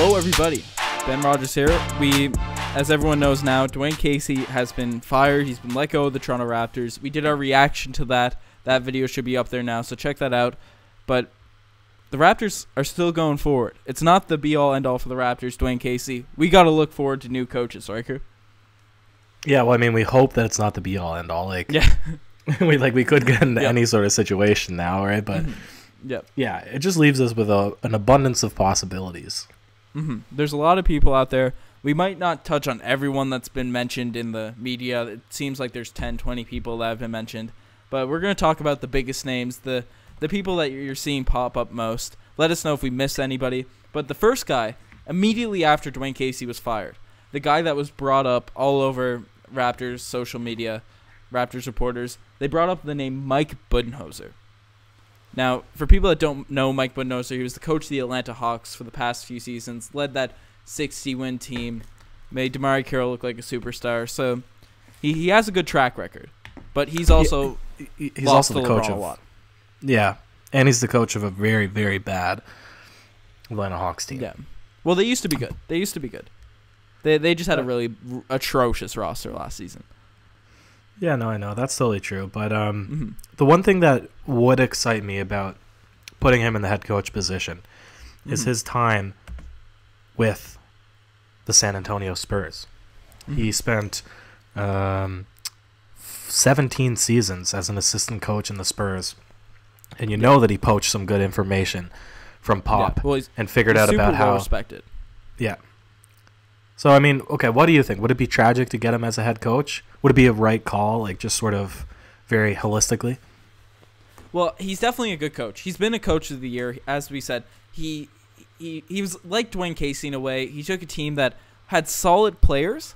Hello, everybody. Ben Rogers here. As everyone knows now, Dwane Casey has been fired. He's been let go of the Toronto Raptors. We did our reaction to that. That video should be up there now, so check that out. But the Raptors are still going forward. It's not the be-all, end-all for the Raptors, Dwane Casey. We got to look forward to new coaches, Ryker. Yeah, well, I mean, we hope that it's not the be-all, end-all. Yeah. we could get into any sort of situation now, right? But yeah, it just leaves us with an abundance of possibilities. There's a lot of people out there. We might not touch on everyone that's been mentioned in the media. It seems like there's 10, 20 people that have been mentioned. But we're going to talk about the biggest names, the people that you're seeing pop up most. Let us know if we missed anybody. But the first guy, immediately after Dwane Casey was fired, the guy that was brought up all over Raptors social media, Raptors reporters, they brought up the name Mike Budenholzer. Now, for people that don't know Mike Budenholzer, he was the coach of the Atlanta Hawks for the past few seasons, led that 60-win team, made DeMar Carroll look like a superstar. So he has a good track record, but he's also he's also the coach of a lot. Yeah, and he's the coach of a very, very bad Atlanta Hawks team. Yeah, well, they used to be good. They just had a really atrocious roster last season. Yeah, no, I know. That's totally true. But the one thing that would excite me about putting him in the head coach position is his time with the San Antonio Spurs. He spent 17 seasons as an assistant coach in the Spurs. And you know that he poached some good information from Pop and figured out about how... respected. Yeah. So, I mean, okay, what do you think? Would it be tragic to get him as a head coach? Would it be a right call, like just sort of very holistically? Well, he's definitely a good coach. He's been a coach of the year. As we said, he was like Dwane Casey in a way. He took a team that had solid players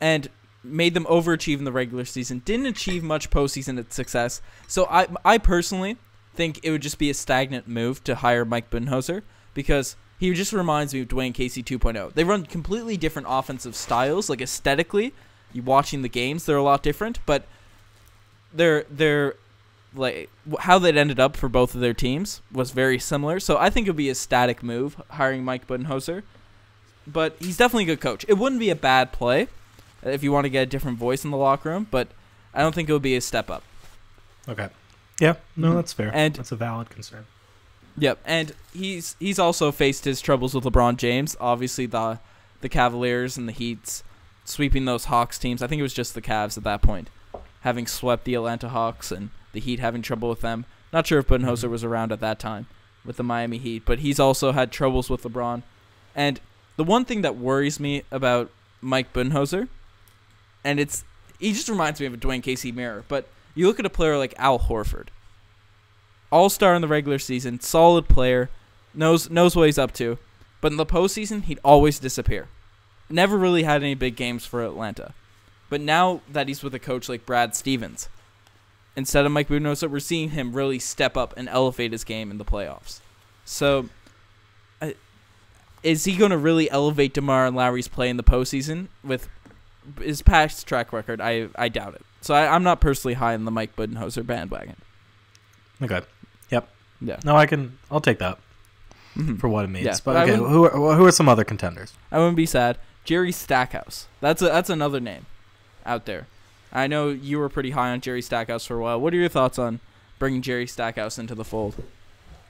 and made them overachieve in the regular season. Didn't achieve much postseason success. So I personally think it would just be a stagnant move to hire Mike Budenholzer because he just reminds me of Dwane Casey 2.0. They run completely different offensive styles. Like aesthetically, you watching the games, they're a lot different. But they're like how that ended up for both of their teams was very similar. So I think it would be a static move hiring Mike Budenholzer. But he's definitely a good coach. It wouldn't be a bad play if you want to get a different voice in the locker room. But I don't think it would be a step up. Okay. Yeah. No, that's fair. And that's a valid concern. Yep, and he's also faced his troubles with LeBron James. Obviously, the Cavaliers and the Heats sweeping those Hawks teams. I think it was just the Cavs at that point, having swept the Atlanta Hawks and the Heat having trouble with them. Not sure if Budenholzer was around at that time with the Miami Heat, but he's also had troubles with LeBron. And the one thing that worries me about Mike Budenholzer, and he just reminds me of a Dwane Casey mirror, but you look at a player like Al Horford. All-star in the regular season, solid player, knows what he's up to. But in the postseason, he'd always disappear. Never really had any big games for Atlanta. But now that he's with a coach like Brad Stevens, instead of Mike Budenholzer, we're seeing him really step up and elevate his game in the playoffs. So, is he going to really elevate DeMar and Lowry's play in the postseason? With his past track record, I doubt it. So I'm not personally high on the Mike Budenholzer bandwagon. Okay. Yep. Yeah. No, I'll take that for what it means. Yeah, but okay, who are some other contenders? I wouldn't be sad. Jerry Stackhouse. That's another name out there. I know you were pretty high on Jerry Stackhouse for a while. What are your thoughts on bringing Jerry Stackhouse into the fold?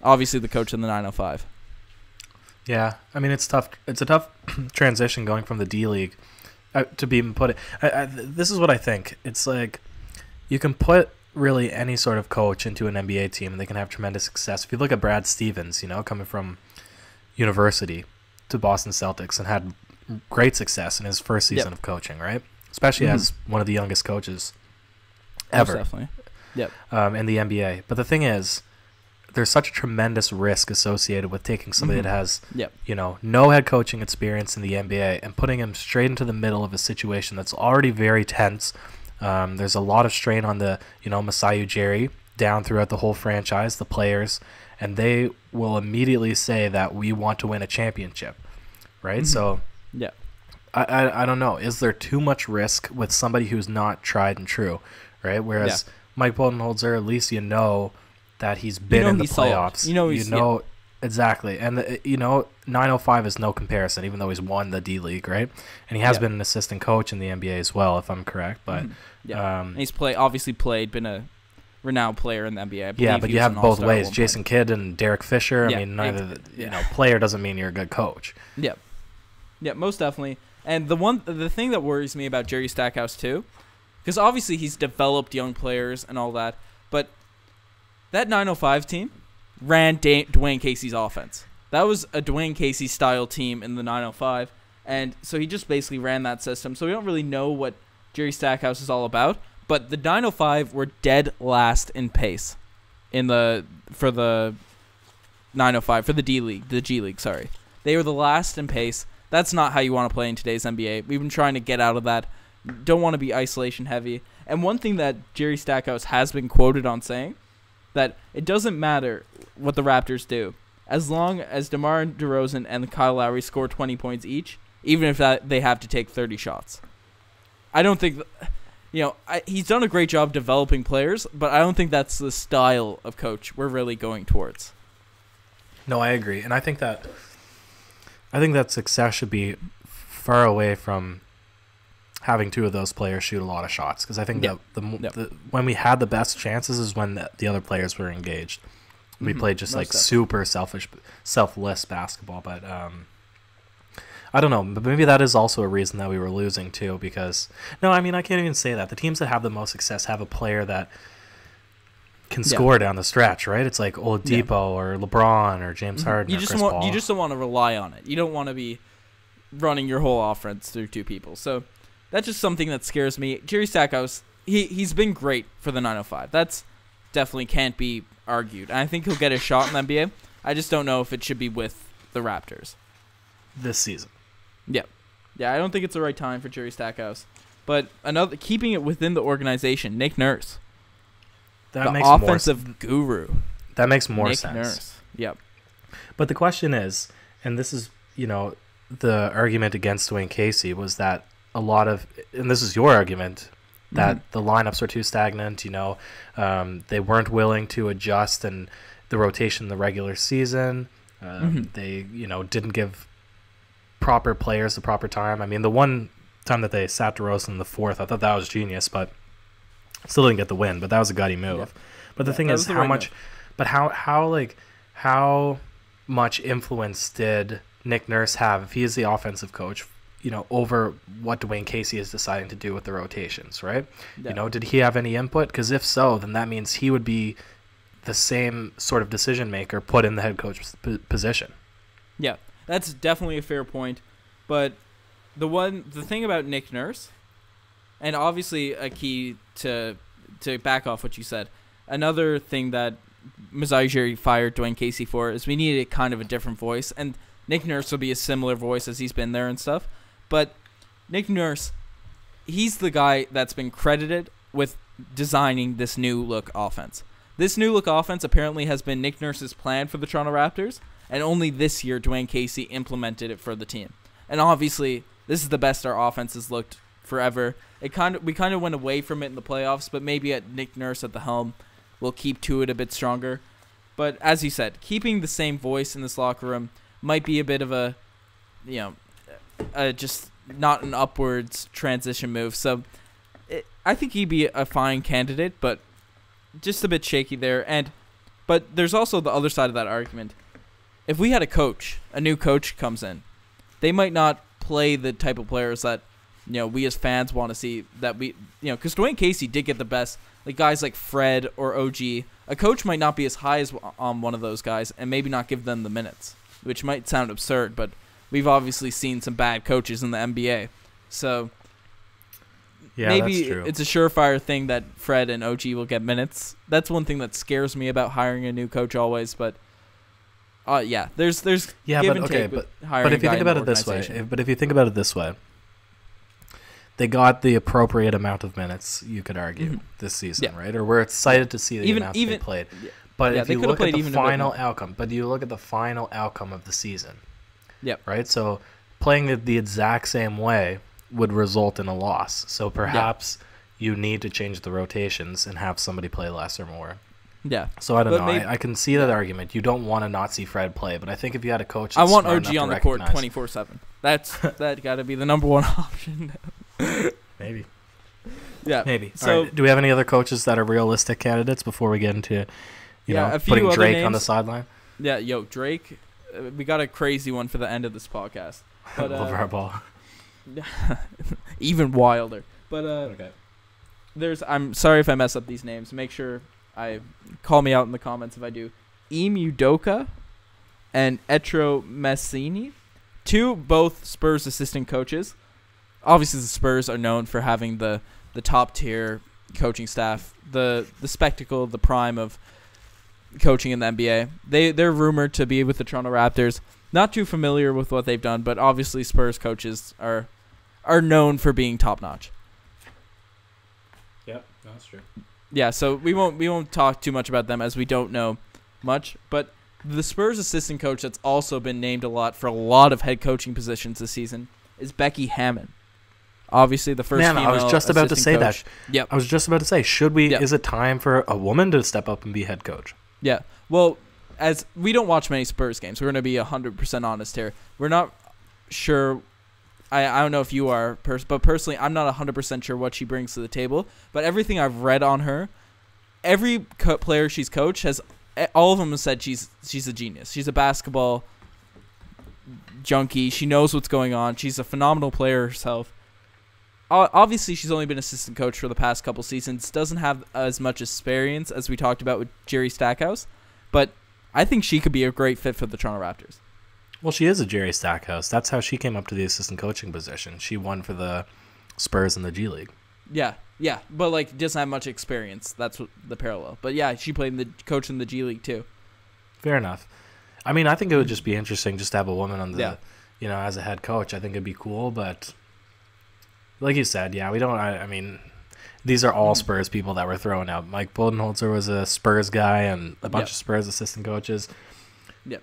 Obviously, the coach in the 905. Yeah, I mean it's tough. It's a tough transition going from the D League to be put. This is what I think. It's like you can put really any sort of coach into an NBA team and they can have tremendous success. If you look at Brad Stevens, coming from university to Boston Celtics and had great success in his first season of coaching, right? Especially as one of the youngest coaches ever. Most definitely. Yep. In the NBA. But the thing is, there's such a tremendous risk associated with taking somebody that has, no head coaching experience in the NBA and putting him straight into the middle of a situation that's already very tense. There's a lot of strain on the, Masai Ujiri down throughout the whole franchise, the players, and they will immediately say that we want to win a championship, right? So, yeah, I don't know. Is there too much risk with somebody who's not tried and true, right? Whereas Mike Budenholzer, at least that he's been in the playoffs. Exactly. And, 905 is no comparison, even though he's won the D-League, right? And he has been an assistant coach in the NBA as well, if I'm correct. But and he's been a renowned player in the NBA. Yeah, but you have both ways. Jason Kidd and Derek Fisher. I mean, neither player doesn't mean you're a good coach. Yeah, most definitely. And the thing that worries me about Jerry Stackhouse too, because obviously he's developed young players and all that, but that 905 team ran Dwane Casey's offense. That was a Dwane Casey style team in the 905, and so he just basically ran that system. So we don't really know what Jerry Stackhouse is all about. But the 905 were dead last in pace for the 905 for the G League. Sorry, they were the last in pace. That's not how you want to play in today's NBA. We've been trying to get out of that. Don't want to be isolation heavy. And one thing that Jerry Stackhouse has been quoted on saying, that it doesn't matter what the Raptors do, as long as DeMar DeRozan and Kyle Lowry score 20 points each, even if they have to take 30 shots. I don't think, he's done a great job developing players, but I don't think that's the style of coach we're really going towards. No, I agree, and I think that success should be far away from having two of those players shoot a lot of shots, because I think that when we had the best chances is when the other players were engaged. We played just super selfless basketball, but I don't know. But maybe that is also a reason that we were losing too. Because I can't even say that. The teams that have the most success have a player that can score down the stretch, right? It's like Oladipo or LeBron or James Harden. You just don't want to rely on it. You don't want to be running your whole offense through two people. So that's just something that scares me. Jerry Stackhouse, he's been great for the 905. That's definitely can't be argued. And I think he'll get a shot in the NBA. I just don't know if it should be with the Raptors this season. Yeah, I don't think it's the right time for Jerry Stackhouse. But keeping it within the organization, Nick Nurse. That makes offensive guru. That makes more sense. Nick Nurse. Yep. But the question is, and this is, the argument against Dwane Casey was that and this is your argument, that the lineups were too stagnant, they weren't willing to adjust and the rotation in the regular season. They, didn't give proper players the proper time. I mean, the one time that they sat DeRozan in the fourth, I thought that was genius, but still didn't get the win, but that was a gutty move. Yeah. But the thing is, how much influence did Nick Nurse have, if he is the offensive coach, over what Dwane Casey is deciding to do with the rotations, right? Yeah. Did he have any input? Because if so, then that means he would be the same sort of decision maker put in the head coach position. Yeah, that's definitely a fair point. But the thing about Nick Nurse, and obviously a key to back off what you said, another thing that Masai Ujiri fired Dwane Casey for is we needed kind of a different voice, and Nick Nurse will be a similar voice as he's been there and stuff. But Nick Nurse, he's the guy that's been credited with designing this new look offense. This new look offense apparently has been Nick Nurse's plan for the Toronto Raptors, and only this year Dwane Casey implemented it for the team. And obviously, this is the best our offense has looked forever. We kind of went away from it in the playoffs, but maybe at Nick Nurse at the helm, we'll keep to it a bit stronger. But as you said, keeping the same voice in this locker room might be a bit of a, just not an upwards transition move. So I think he'd be a fine candidate, but just a bit shaky there. But there's also the other side of that argument. If we had a new coach comes in, they might not play the type of players that, we as fans want to see, that because Dwane Casey did get the best, like guys like Fred or OG. A coach might not be as high as on one of those guys and maybe not give them the minutes, which might sound absurd, but we've obviously seen some bad coaches in the NBA. So maybe it's a surefire thing that Fred and OG will get minutes. That's one thing that scares me about hiring a new coach always, but there's give and take with hiring a guy in the organization. But if you think about it this way, they got the appropriate amount of minutes, you could argue, this season, right? Or we're excited to see the amount they played. But if you look at the final outcome of the season, right? So playing the exact same way would result in a loss. So perhaps you need to change the rotations and have somebody play less or more. Yeah. So I don't But know. maybe- I can see that argument. You don't want to not see Fred play, but I think if you had a coach, I that's want smart OG enough on to the court recognize- 24/7. That got to be the number one option. Maybe. Yeah. Maybe. So- All right. Do we have any other coaches that are realistic candidates before we get into, A few putting other Drake on the names. sideline? Yeah, Drake. We got a crazy one for the end of this podcast. But, LeVar Ball. even wilder. But Okay. I'm sorry if I mess up these names. Make sure I call me out in the comments if I do. Ime Udoka and Etro Messini, both Spurs assistant coaches. Obviously, the Spurs are known for having the top tier coaching staff, the spectacle, the prime of coaching in the NBA. They're rumored to be with the Toronto Raptors. Not too familiar with what they've done, but obviously Spurs coaches are known for being top notch. Yep, that's true. Yeah, so we won't talk too much about them as we don't know much, but the Spurs assistant coach that's also been named a lot for a lot of head coaching positions this season is Becky Hammon. Obviously, the first female I was just about to assistant say coach. that. Yep. I was just about to say, should we? Yep. Is it time for a woman to step up and be head coach? Yeah. Well, as we don't watch many Spurs games, we're going to be 100% honest here. We're not sure. I don't know if you are, but personally, I'm not 100% sure what she brings to the table. But everything I've read on her, every player she's coached has, all of them have said she's a genius. She's a basketball junkie. She knows what's going on. She's a phenomenal player herself. Obviously, she's only been assistant coach for the past couple seasons. Doesn't have as much experience as we talked about with Jerry Stackhouse, but I think she could be a great fit for the Toronto Raptors. Well, she is a Jerry Stackhouse. That's how she came up to the assistant coaching position. She won for the Spurs in the G League. Yeah, but doesn't have much experience. That's what the parallel. But yeah, she played coach in the G League too. Fair enough. I mean, I think it would just be interesting just to have a woman on the, as a head coach. I think it'd be cool, but like you said, we don't. I mean, these are all Spurs people that were thrown out. Mike Budenholzer was a Spurs guy, and a bunch of Spurs assistant coaches. Yeah,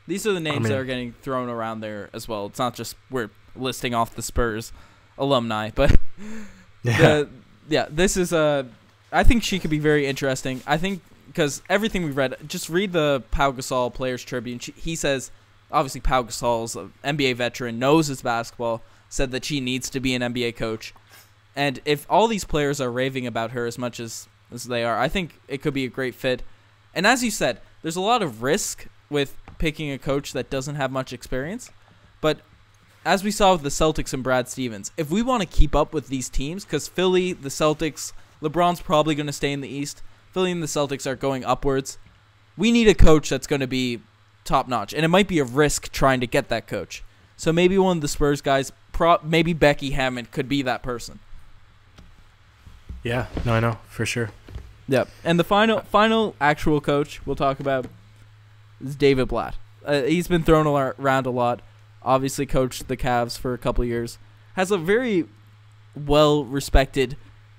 these are the names that are getting thrown around there as well. It's not just we're listing off the Spurs alumni, but this is I think she could be very interesting. I think because everything we've read, just read the Pau Gasol Players Tribune. He says, obviously, Pau Gasol's an NBA veteran, knows his basketball. Said that she needs to be an NBA coach. And if all these players are raving about her as much as they are, I think it could be a great fit. And as you said, there's a lot of risk with picking a coach that doesn't have much experience. But as we saw with the Celtics and Brad Stevens, if we want to keep up with these teams, because Philly, the Celtics, LeBron's probably going to stay in the East. Philly and the Celtics are going upwards. We need a coach that's going to be top-notch. And it might be a risk trying to get that coach. So maybe one of the Spurs guys, maybe Becky Hammon, could be that person. Yeah, no, I know, for sure. Yep. And the final actual coach we'll talk about is David Blatt. He's been thrown around a lot. Obviously coached the Cavs for a couple of years. Has a very well-respected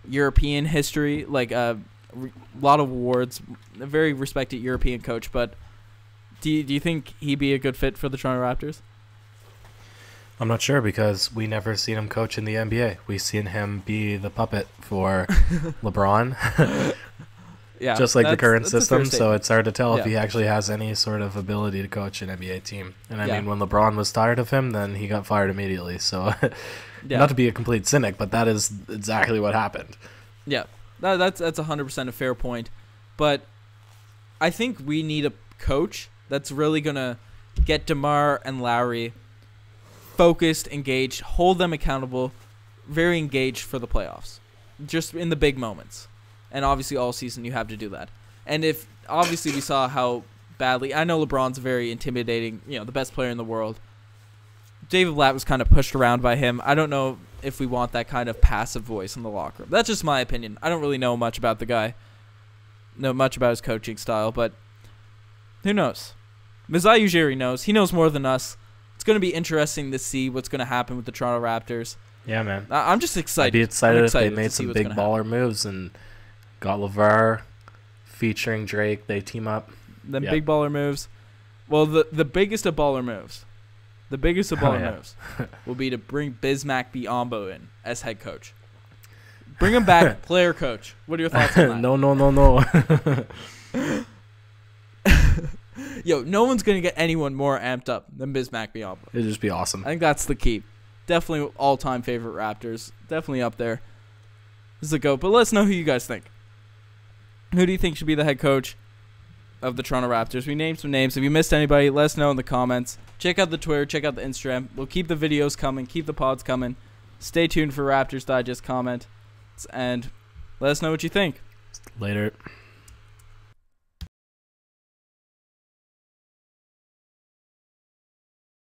European history, like a lot of awards. A very respected European coach. But do you think he'd be a good fit for the Toronto Raptors? I'm not sure because we never seen him coach in the NBA. We seen him be the puppet for LeBron. Yeah, just like the current system, so it's hard to tell if he Yeah. actually has any sort of ability to coach an NBA team. And I Yeah. mean, when LeBron was tired of him, then he got fired immediately. So, Yeah. not to be a complete cynic, but that is exactly what happened. Yeah, that's 100% a fair point. But I think we need a coach that's really going to get DeMar and Lowry focused, engaged, hold them accountable, very engaged for the playoffs, just in the big moments. And obviously all season you have to do that. And if obviously we saw how badly, I know LeBron's very intimidating, the best player in the world. David Blatt was kind of pushed around by him. I don't know if we want that kind of passive voice in the locker room. That's just my opinion. I don't really know much about the guy, know much about his coaching style, but who knows? Masai Ujiri knows. He knows more than us. It's going to be interesting to see what's going to happen with the Toronto Raptors. Yeah, man. I'm just excited. I'd be excited if they to made see some what's big gonna baller moves and got LeVar featuring Drake. They team up. Them big baller moves. Well, the biggest of baller moves, moves will be to bring Bismack Biyombo in as head coach. Bring him back, player coach. What are your thoughts on that? No. Yo, no one's going to get anyone more amped up than Bismack Biyombo. It'd just be awesome. I think that's the key. Definitely all-time favorite Raptors. Definitely up there. This is a GOAT. But let us know who you guys think. Who do you think should be the head coach of the Toronto Raptors? We named some names. If you missed anybody, let us know in the comments. Check out the Twitter. Check out the Instagram. We'll keep the videos coming. Keep the pods coming. Stay tuned for Raptors Digest comment. And let us know what you think. Later.